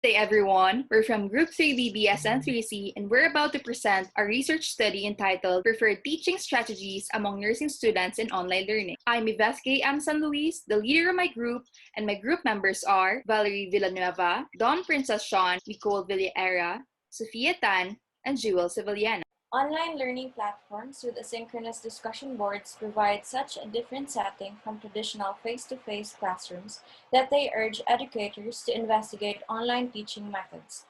Hey everyone, we're from Group 3B BSN3C and we're about to present our research study entitled Preferred Teaching Strategies Among Nursing Students in Online Learning. I'm Yvette K. M. San Luis, the leader of my group, and my group members are Valerie Villanueva, Dawn Princess Sean, Nicole Villaera, Sophia Tan, and Jewel Civiliana. Online learning platforms with asynchronous discussion boards provide such a different setting from traditional face-to-face classrooms that they urge educators to investigate online teaching methods.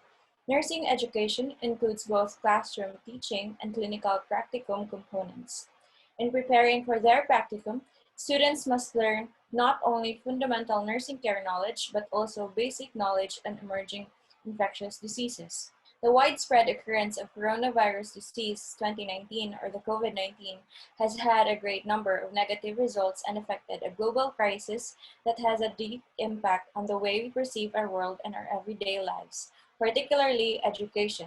Nursing education includes both classroom teaching and clinical practicum components. In preparing for their practicum, students must learn not only fundamental nursing care knowledge, but also basic knowledge on emerging infectious diseases. The widespread occurrence of coronavirus disease 2019 or the COVID-19 has had a great number of negative results and affected a global crisis that has a deep impact on the way we perceive our world and our everyday lives, particularly education.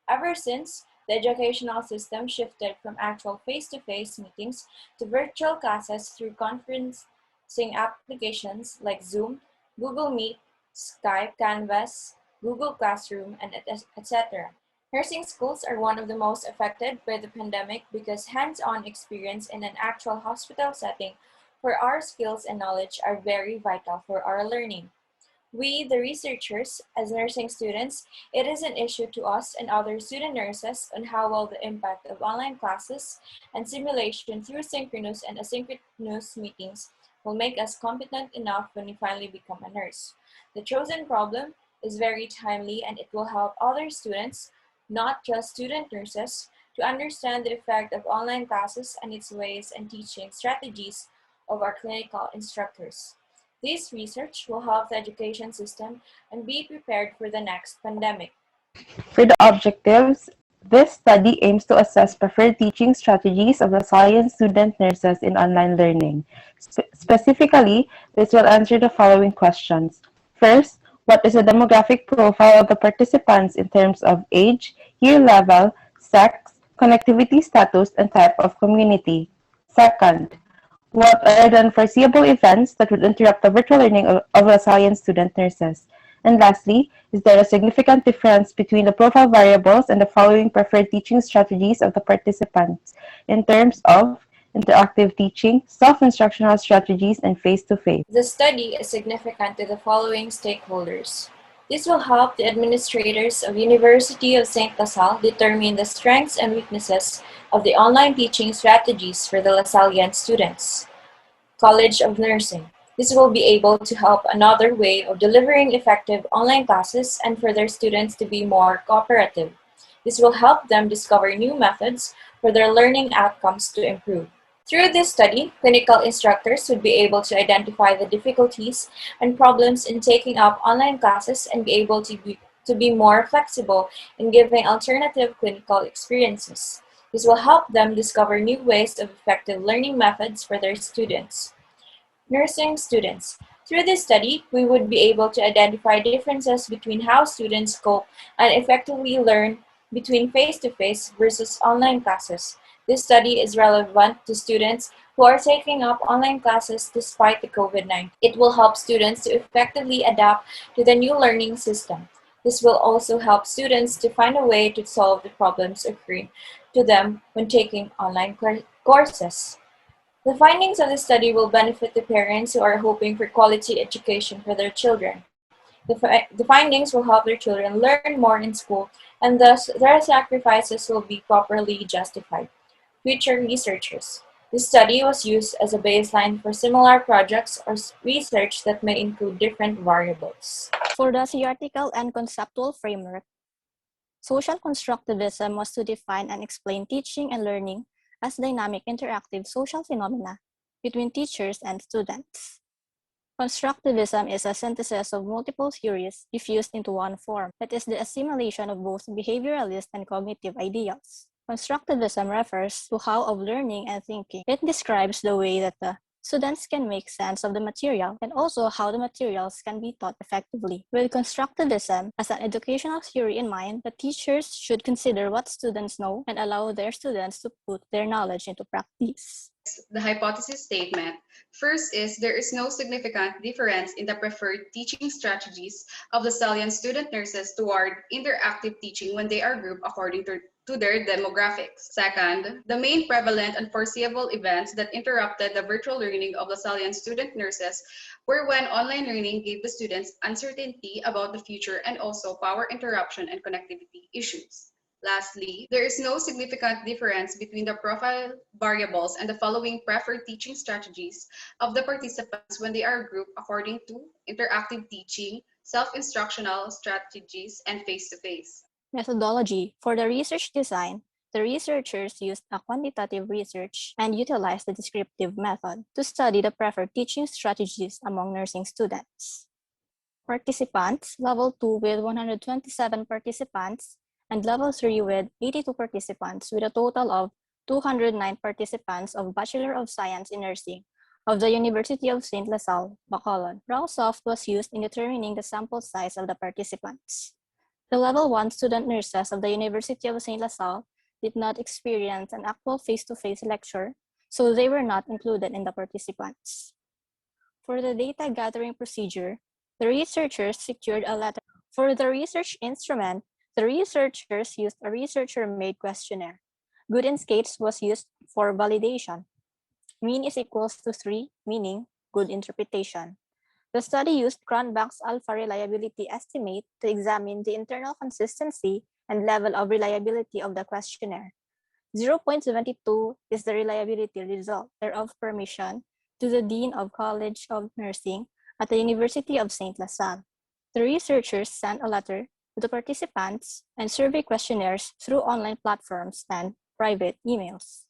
Ever since, the educational system shifted from actual face-to-face meetings to virtual classes through conferencing applications like Zoom, Google Meet, Skype, Canvas, Google Classroom, and etc. Nursing schools are one of the most affected by the pandemic because hands-on experience in an actual hospital setting for our skills and knowledge are very vital for our learning. We, the researchers, as nursing students, it is an issue to us and other student nurses on how well the impact of online classes and simulation through synchronous and asynchronous meetings will make us competent enough when we finally become a nurse. The chosen problem is very timely and it will help other students, not just student nurses, to understand the effect of online classes and its ways and teaching strategies of our clinical instructors. This research will help the education system and be prepared for the next pandemic. For the objectives, this study aims to assess preferred teaching strategies of Lasallian student nurses in online learning. Specifically, this will answer the following questions. First, what is the demographic profile of the participants in terms of age, year level, sex, connectivity status, and type of community? Second, what are the unforeseeable events that would interrupt the virtual learning of Lasallian student nurses? And lastly, is there a significant difference between the profile variables and the following preferred teaching strategies of the participants in terms of interactive teaching, self-instructional strategies, and face-to-face? The study is significant to the following stakeholders. This will help the administrators of University of St. LaSalle determine the strengths and weaknesses of the online teaching strategies for the Lasallian students. College of Nursing. This will be able to help another way of delivering effective online classes and for their students to be more cooperative. This will help them discover new methods for their learning outcomes to improve. Through this study, clinical instructors would be able to identify the difficulties and problems in taking up online classes and be able to be more flexible in giving alternative clinical experiences. This will help them discover new ways of effective learning methods for their students. Nursing students. Through this study, we would be able to identify differences between how students cope and effectively learn between face-to-face versus online classes. This study is relevant to students who are taking up online classes despite the COVID-19. It will help students to effectively adapt to the new learning system. This will also help students to find a way to solve the problems occurring to them when taking online courses. The findings of the study will benefit the parents who are hoping for quality education for their children. The findings will help their children learn more in school, and thus their sacrifices will be properly justified. Future researchers. This study was used as a baseline for similar projects or research that may include different variables. For the theoretical and conceptual framework, social constructivism was to define and explain teaching and learning as dynamic interactive social phenomena between teachers and students. Constructivism is a synthesis of multiple theories diffused into one form that is the assimilation of both behavioralist and cognitive ideals. Constructivism refers to how of learning and thinking. It describes the way that the Students can make sense of the material and also how the materials can be taught effectively. With constructivism as an educational theory in mind, the teachers should consider what students know and allow their students to put their knowledge into practice. The hypothesis statement. First is there is no significant difference in the preferred teaching strategies of the Salient student nurses toward interactive teaching when they are grouped according to their demographics. Second, the main prevalent and foreseeable events that interrupted the virtual learning of Lasallian student nurses were when online learning gave the students uncertainty about the future and also power interruption and connectivity issues. Lastly, there is no significant difference between the profile variables and the following preferred teaching strategies of the participants when they are grouped according to interactive teaching, self-instructional strategies, and face-to-face. Methodology. For the research design, the researchers used a quantitative research and utilized the descriptive method to study the preferred teaching strategies among nursing students. Participants, Level 2 with 127 participants, and Level 3 with 82 participants, with a total of 209 participants of Bachelor of Science in Nursing of the University of St. LaSalle, Bacolod. Browsoft was used in determining the sample size of the participants. The Level 1 student nurses of the University of St. LaSalle did not experience an actual face-to-face lecture, so they were not included in the participants. For the data gathering procedure, the researchers secured a letter. For the research instrument, the researchers used a researcher-made questionnaire. Good and Skates was used for validation. Mean is equals to 3, meaning good interpretation. The study used Cronbach's alpha reliability estimate to examine the internal consistency and level of reliability of the questionnaire. 0.72 is the reliability result, thereof permission to the Dean of College of Nursing at the University of St. LaSalle. The researchers sent a letter to the participants and survey questionnaires through online platforms and private emails.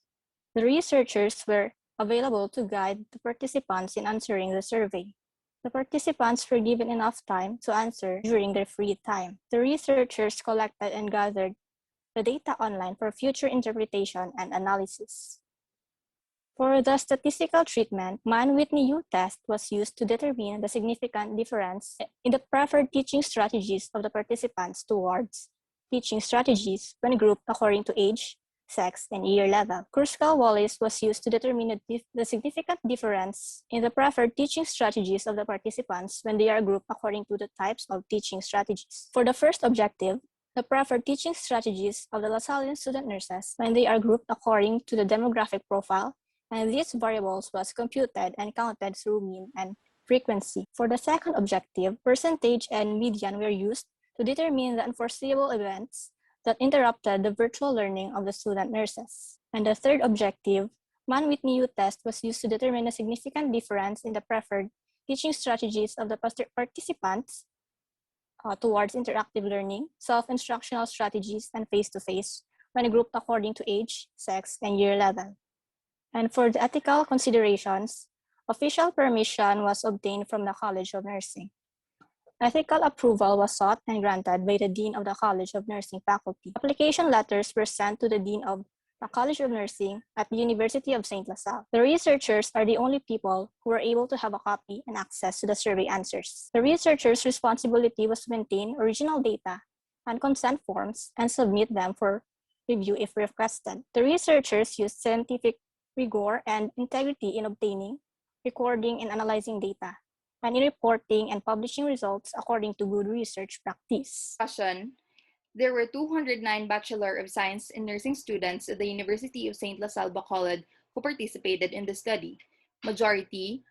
The researchers were available to guide the participants in answering the survey. The participants were given enough time to answer during their free time. The researchers collected and gathered the data online for future interpretation and analysis. For the statistical treatment, Mann-Whitney-U test was used to determine the significant difference in the preferred teaching strategies of the participants towards teaching strategies when grouped according to age, sex, and year level. Kruskal-Wallis was used to determine the significant difference in the preferred teaching strategies of the participants when they are grouped according to the types of teaching strategies. For the first objective, the preferred teaching strategies of the Lasallian student nurses when they are grouped according to the demographic profile, and these variables was computed and counted through mean and frequency. For the second objective, percentage and median were used to determine the unforeseeable events that interrupted the virtual learning of the student nurses. And the third objective, Mann-Whitney-U test was used to determine a significant difference in the preferred teaching strategies of the participants towards interactive learning, self-instructional strategies, and face-to-face when grouped according to age, sex, and year level. And for the ethical considerations, official permission was obtained from the College of Nursing. Ethical approval was sought and granted by the Dean of the College of Nursing faculty. Application letters were sent to the Dean of the College of Nursing at the University of St. LaSalle. The researchers are the only people who were able to have a copy and access to the survey answers. The researchers' responsibility was to maintain original data and consent forms and submit them for review if requested. The researchers used scientific rigor and integrity in obtaining, recording, and analyzing data, and in reporting and publishing results according to good research practice. There were 209 Bachelor of Science in Nursing students at the University of St. LaSalle Bacolod who participated in the study. Majority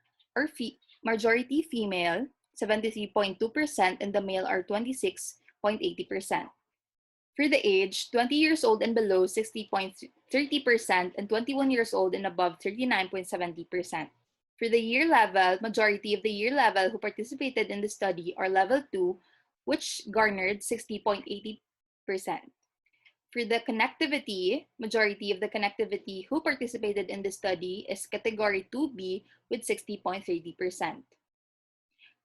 female, 73.2%, and the male are 26.80%. For the age, 20 years old and below, 60.30%, and 21 years old and above, 39.70%. For the year level, majority of the year level who participated in the study are level 2, which garnered 60.80%. For the connectivity, majority of the connectivity who participated in the study is category 2B with 60.30%.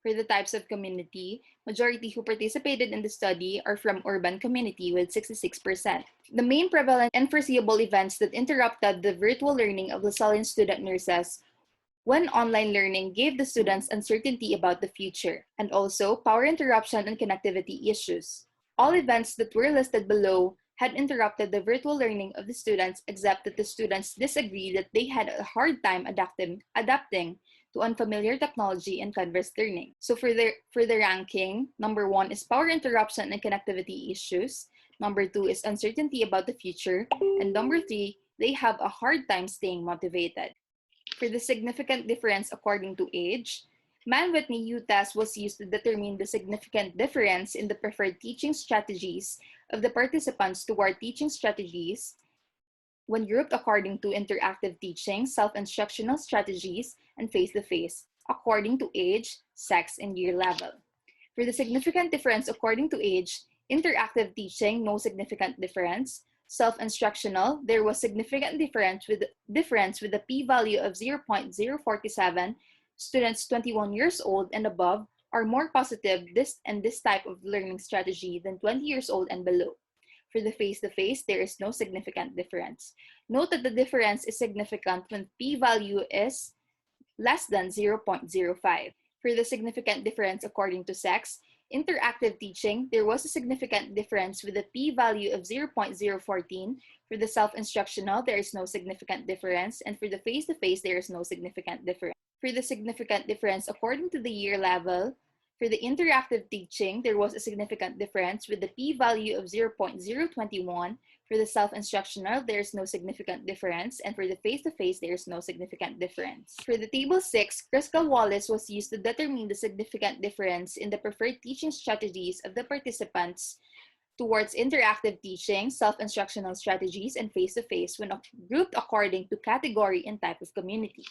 For the types of community, majority who participated in the study are from urban community with 66%. The main prevalent and foreseeable events that interrupted the virtual learning of Lasallian student nurses when online learning gave the students uncertainty about the future, and also power interruption and connectivity issues. All events that were listed below had interrupted the virtual learning of the students, except that the students disagreed that they had a hard time adapting to unfamiliar technology and converse learning. So for the ranking, number 1 is power interruption and connectivity issues. Number 2 is uncertainty about the future. And number 3, they have a hard time staying motivated. For the significant difference according to age, Mann-Whitney U-test was used to determine the significant difference in the preferred teaching strategies of the participants toward teaching strategies when grouped according to interactive teaching, self-instructional strategies, and face-to-face, according to age, sex, and year level. For the significant difference according to age, interactive teaching, no significant difference. Self-instructional, there was significant difference with a p-value of 0.047. Students 21 years old and above are more positive this type of learning strategy than 20 years old and below. For the face-to-face, there is no significant difference. Note that the difference is significant when p-value is less than 0.05. For the significant difference according to sex, interactive teaching, there was a significant difference with a p-value of 0.014. For the self-instructional, there is no significant difference. And for the face-to-face, there is no significant difference. For the significant difference according to the year level, for the interactive teaching, there was a significant difference with the p-value of 0.021. For the self-instructional, there is no significant difference. And for the face-to-face, there is no significant difference. For the table 6, Kruskal-Wallis was used to determine the significant difference in the preferred teaching strategies of the participants towards interactive teaching, self-instructional strategies, and face-to-face when grouped according to category and type of community.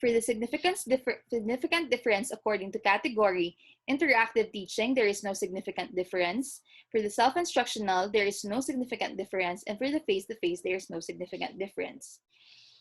For the significant difference according to category, interactive teaching, there is no significant difference. For the self-instructional, there is no significant difference. And for the face-to-face, there is no significant difference.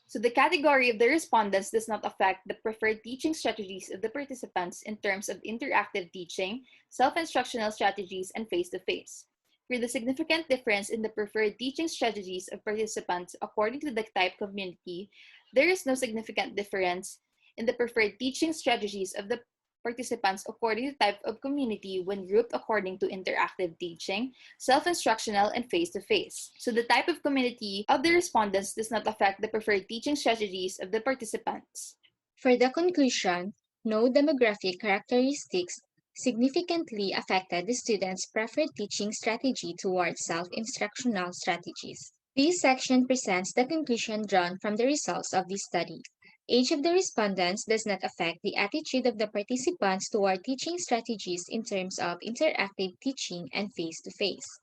So the category of the respondents does not affect the preferred teaching strategies of the participants in terms of interactive teaching, self-instructional strategies, and face-to-face. For the significant difference in the preferred teaching strategies of participants according to the type community, there is no significant difference in the preferred teaching strategies of the participants according to type of community when grouped according to interactive teaching, self-instructional, and face-to-face. So the type of community of the respondents does not affect the preferred teaching strategies of the participants. For the conclusion, no demographic characteristics significantly affected the students' preferred teaching strategy towards self-instructional strategies. This section presents the conclusion drawn from the results of this study. Age of the respondents does not affect the attitude of the participants toward teaching strategies in terms of interactive teaching and face-to-face.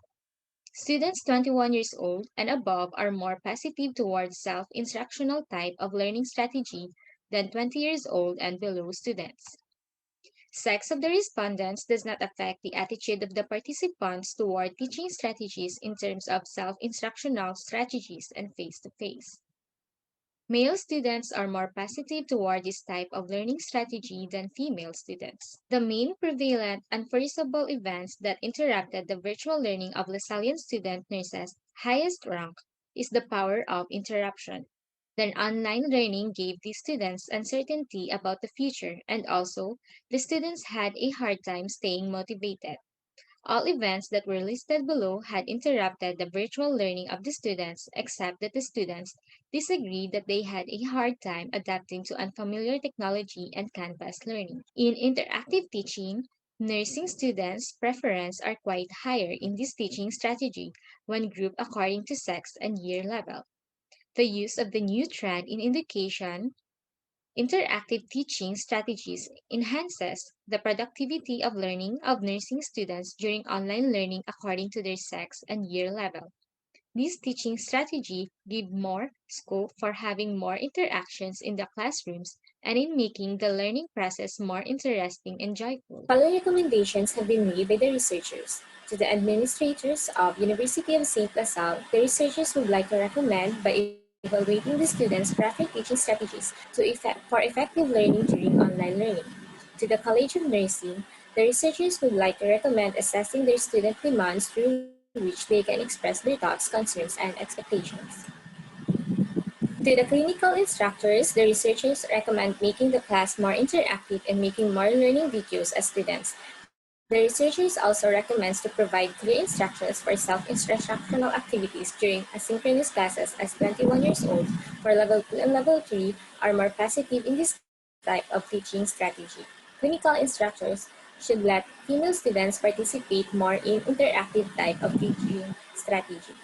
Students 21 years old and above are more positive towards self-instructional type of learning strategy than 20 years old and below students. Sex of the respondents does not affect the attitude of the participants toward teaching strategies in terms of self-instructional strategies and face-to-face. Male students are more positive toward this type of learning strategy than female students. The main prevalent unforeseeable events that interrupted the virtual learning of Lasallian student nurses' highest rank is the power of interruption. Then online learning gave the students uncertainty about the future, and also the students had a hard time staying motivated. All events that were listed below had interrupted the virtual learning of the students, except that the students disagreed that they had a hard time adapting to unfamiliar technology and campus learning. In interactive teaching, nursing students' preference are quite higher in this teaching strategy when grouped according to sex and year level. The use of the new trend in education, interactive teaching strategies enhances the productivity of learning of nursing students during online learning according to their sex and year level. This teaching strategy gives more scope for having more interactions in the classrooms and in making the learning process more interesting and joyful. Following recommendations have been made by the researchers. To the administrators of University of St. LaSalle, the researchers would like to recommend by evaluating the students' preferred teaching strategies for effective learning during online learning. To the College of Nursing, the researchers would like to recommend assessing their student demands through which they can express their thoughts, concerns, and expectations. To the clinical instructors, the researchers recommend making the class more interactive and making more learning videos as students. The researchers also recommend to provide clear instructions for self-instructional activities during asynchronous classes as 21 years old for level 2 and level 3 are more positive in this type of teaching strategy. Clinical instructors should let female students participate more in interactive type of teaching strategy.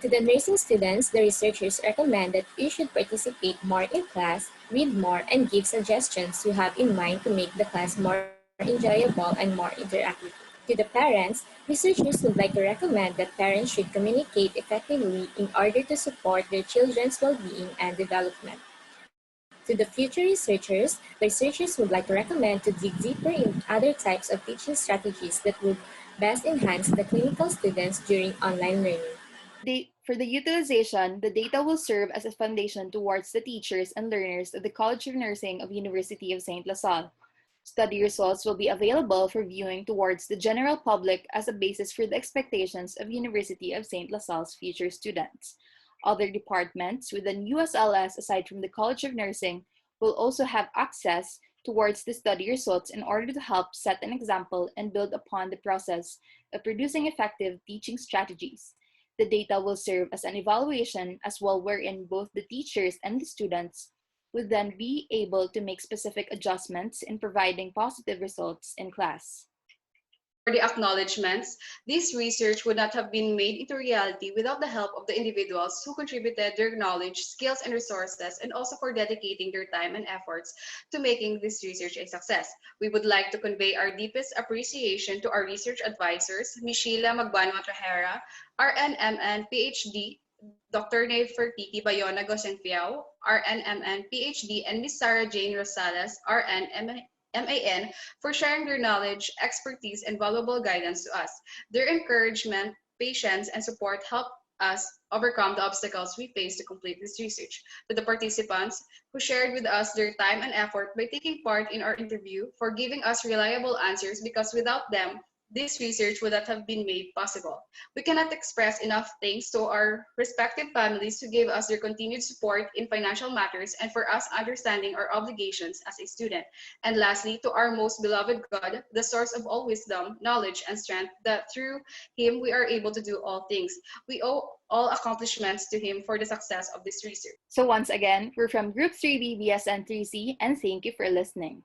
To the nursing students, the researchers recommend that you should participate more in class, read more, and give suggestions you have in mind to make the class more enjoyable and more interactive. To the parents, researchers would like to recommend that parents should communicate effectively in order to support their children's well-being and development. To the future researchers, the researchers would like to recommend to dig deeper in other types of teaching strategies that would best enhance the clinical students during online learning. For the utilization, the data will serve as a foundation towards the teachers and learners of the College of Nursing of University of St. LaSalle. Study results will be available for viewing towards the general public as a basis for the expectations of University of St. LaSalle's future students. Other departments within USLS aside from the College of Nursing will also have access towards the study results in order to help set an example and build upon the process of producing effective teaching strategies. The data will serve as an evaluation as well wherein both the teachers and the students would then be able to make specific adjustments in providing positive results in class. For the acknowledgements, this research would not have been made into reality without the help of the individuals who contributed their knowledge, skills, and resources, and also for dedicating their time and efforts to making this research a success. We would like to convey our deepest appreciation to our research advisors, Ms. Sheila Magbanwa Trajera, RNMN PhD, Dr. Nefertiti Bayona Gosenfiao, RNMN PhD, and Ms. Sarah Jane Rosales, RNMN, for sharing their knowledge, expertise, and valuable guidance to us. Their encouragement, patience, and support help us overcome the obstacles we face to complete this research. To the participants who shared with us their time and effort by taking part in our interview, for giving us reliable answers, because without them, this research would not have been made possible. We cannot express enough thanks to our respective families who gave us their continued support in financial matters and for us understanding our obligations as a student. And lastly, to our most beloved God, the source of all wisdom, knowledge, and strength, that through Him we are able to do all things. We owe all accomplishments to Him for the success of this research. So once again, we're from Group 3B BSN 3C, and thank you for listening.